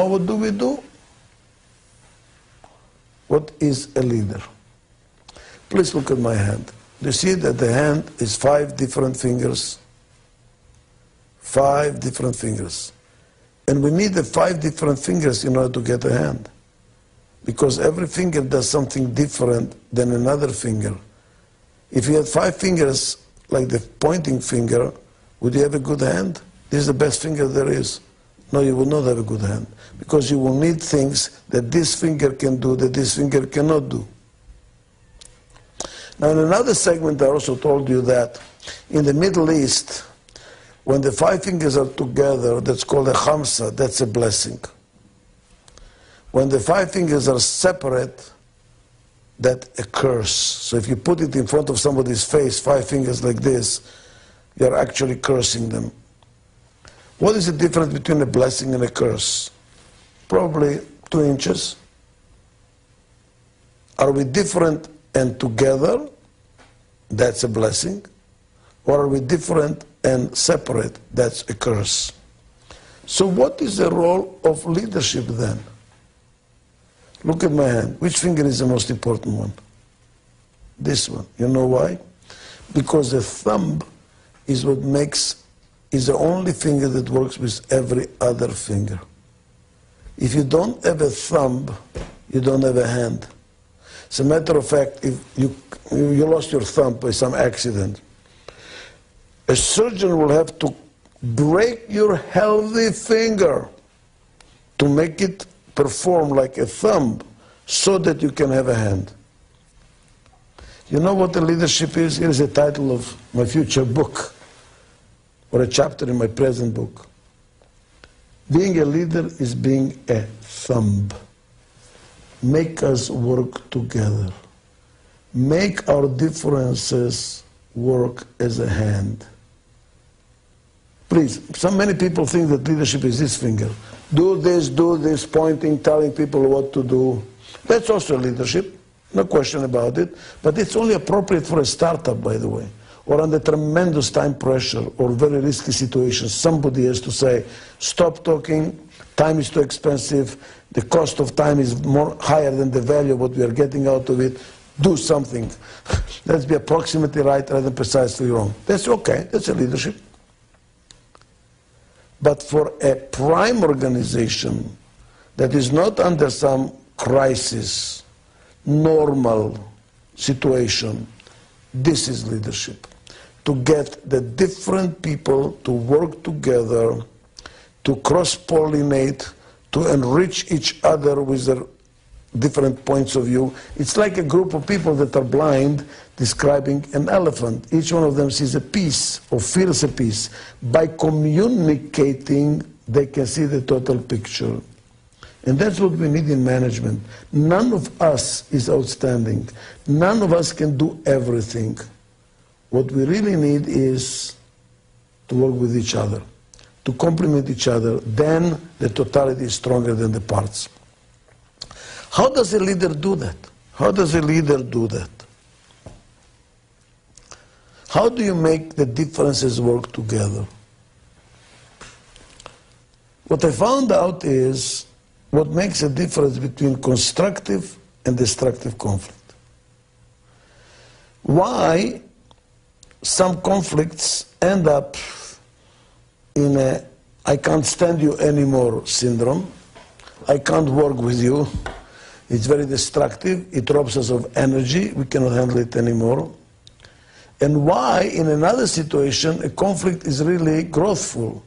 what do we do? What is a leader? Please look at my hand. You see that the hand is 5 different fingers? 5 different fingers. And we need the 5 different fingers in order to get a hand. Because every finger does something different than another finger. If you had 5 fingers, like the pointing finger, would you have a good hand? This is the best finger there is. No, you will not have a good hand. Because you will need things that this finger can do that this finger cannot do. Now in another segment I also told you that in the Middle East, when the 5 fingers are together, that's called a khamsa, that's a blessing. When the 5 fingers are separate, that's a curse. So if you put it in front of somebody's face, 5 fingers like this, you're actually cursing them. What is the difference between a blessing and a curse? Probably 2 inches. Are we different and together? That's a blessing. Or are we different and separate? That's a curse. So what is the role of leadership then? Look at my hand. Which finger is the most important one? This one. You know why? Because the thumb is what is the only finger that works with every other finger. If you don't have a thumb, you don't have a hand. As a matter of fact, if you lost your thumb by some accident, a surgeon will have to break your healthy finger to make it perform like a thumb so that you can have a hand. You know what the leadership is? Here is the title of my future book, or a chapter in my present book. Being a leader is being a thumb. Make us work together. Make our differences work as a hand. Please, many people think that leadership is this finger. Do this, pointing, telling people what to do. That's also leadership, no question about it. But it's only appropriate for a startup, by the way, or under tremendous time pressure or very risky situations. Somebody has to say, stop talking, time is too expensive, the cost of time is higher than the value of what we are getting out of it. Do something. Let's be approximately right rather than precisely wrong. That's okay, that's a leadership. But for a prime organization that is not under some crisis, normal situation, this is leadership. To get the different people to work together, to cross-pollinate, to enrich each other with their different points of view. It's like a group of people that are blind describing an elephant. Each one of them sees a piece or feels a piece. By communicating, they can see the total picture. And that's what we need in management. None of us is outstanding. None of us can do everything. What we really need is to work with each other, to complement each other. Then the totality is stronger than the parts. How does a leader do that? How does a leader do that? How do you make the differences work together? What I found out is what makes a difference between constructive and destructive conflict. Why some conflicts end up in a I can't stand you anymore syndrome. I can't work with you. It's very destructive. It robs us of energy. We cannot handle it anymore. And why, in another situation, a conflict is really growthful.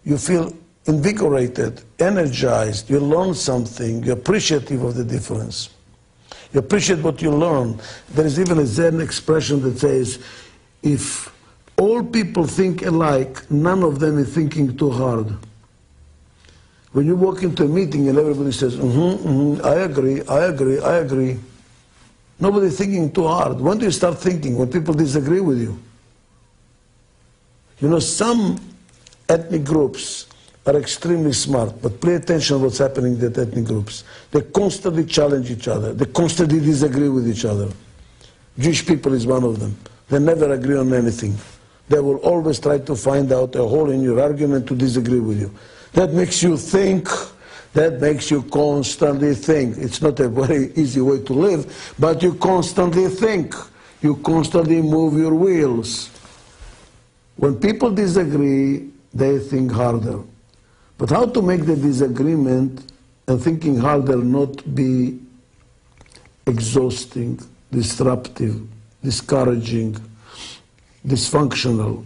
You feel invigorated, energized, you learn something, you're appreciative of the difference. You appreciate what you learn. There is even a Zen expression that says, if all people think alike, none of them is thinking too hard. When you walk into a meeting and everybody says, I agree, I agree, I agree. Nobody's thinking too hard. When do you start thinking? When people disagree with you. You know, some ethnic groups are extremely smart, but pay attention to what's happening in the ethnic groups. They constantly challenge each other. They constantly disagree with each other. Jewish people is one of them. They never agree on anything. They will always try to find out a hole in your argument to disagree with you. That makes you think, That makes you constantly think. It's not a very easy way to live, but you constantly think. You constantly move your wheels. When people disagree, they think harder. But how to make the disagreement and thinking harder not be exhausting, disruptive, discouraging, dysfunctional?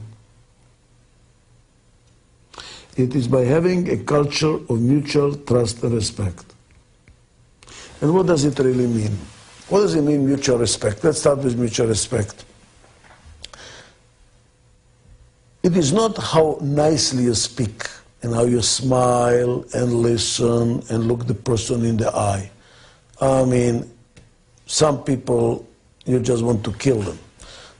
It is by having a culture of mutual trust and respect. And what does it really mean? What does it mean, mutual respect? Let's start with mutual respect. It is not how nicely you speak and how you smile and listen and look the person in the eye. I mean, some people, you just want to kill them.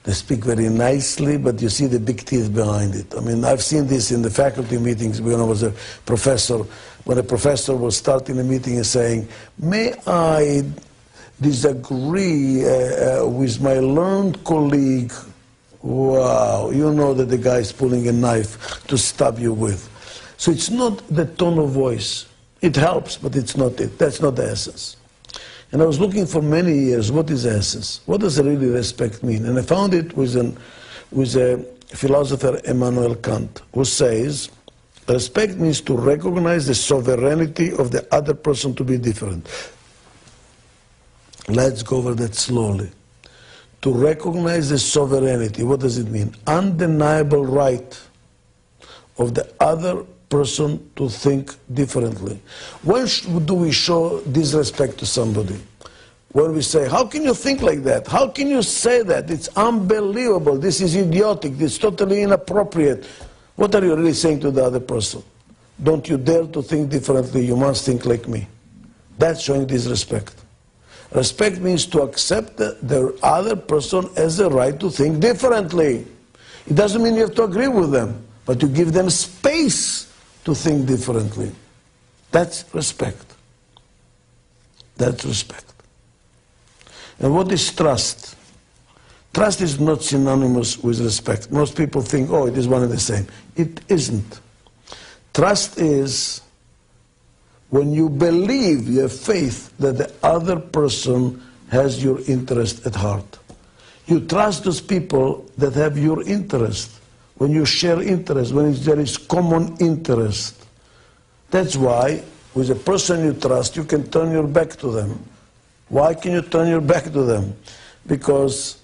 They speak very nicely, but you see the big teeth behind it. I mean, I've seen this in the faculty meetings when I was a professor, when a professor was starting a meeting and saying, may I disagree with my learned colleague? Wow, you know that the guy is pulling a knife to stab you with. So it's not the tone of voice. It helps, but it's not it. That's not the essence. And I was looking for many years, what is essence? What does really respect mean? And I found it with a philosopher, Immanuel Kant, who says, respect means to recognize the sovereignty of the other person to be different. Let's go over that slowly. To recognize the sovereignty, what does it mean? Undeniable right of the other person to think differently. When do we show disrespect to somebody? When we say, how can you think like that? How can you say that? It's unbelievable. This is idiotic. It's totally inappropriate. What are you really saying to the other person? Don't you dare to think differently. You must think like me. That's showing disrespect. Respect means to accept the other person as the right to think differently. It doesn't mean you have to agree with them, but you give them space to think differently. That's respect. That's respect. And what is trust? Trust is not synonymous with respect. Most people think, oh, it is one and the same. It isn't. Trust is when you believe, you have faith that the other person has your interest at heart. You trust those people that have your interest. When you share interest, when there is common interest. That's why, with a person you trust, you can turn your back to them. Why can you turn your back to them? Because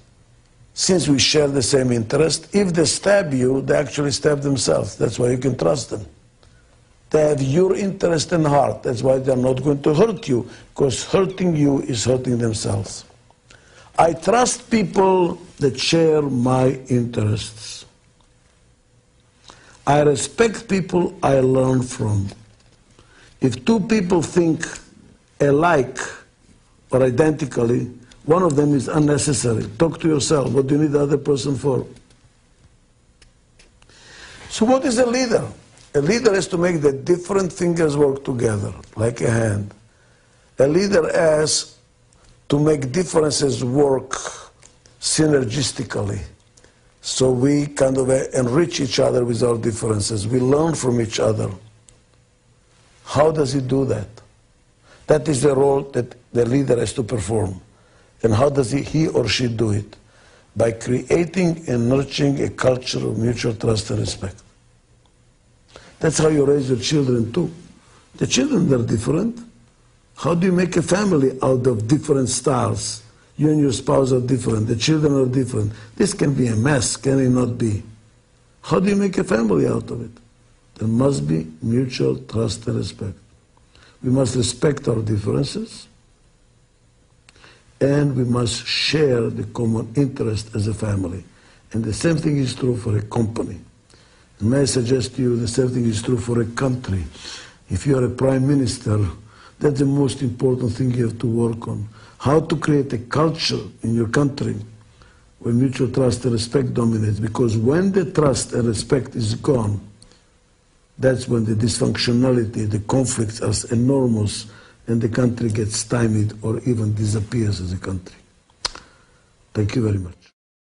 since we share the same interest, if they stab you, they actually stab themselves. That's why you can trust them. They have your interest in heart. That's why they're not going to hurt you, because hurting you is hurting themselves. I trust people that share my interests. I respect people I learn from. If two people think alike or identically, one of them is unnecessary. Talk to yourself. What do you need the other person for? So what is a leader? A leader has to make the different fingers work together, like a hand. A leader has to make differences work synergistically. So we kind of enrich each other with our differences. We learn from each other. How does he do that? That is the role that the leader has to perform. And how does he or she do it? By creating and nurturing a culture of mutual trust and respect. That's how you raise your children too. The children are different. How do you make a family out of different styles? You and your spouse are different. The children are different. This can be a mess, can it not be? How do you make a family out of it? There must be mutual trust and respect. We must respect our differences, and we must share the common interest as a family. And the same thing is true for a company. And may I suggest to you the same thing is true for a country. If you are a prime minister, that's the most important thing you have to work on. How to create a culture in your country where mutual trust and respect dominates. Because when the trust and respect is gone, that's when the dysfunctionality, the conflicts are enormous, and the country gets stymied or even disappears as a country. Thank you very much.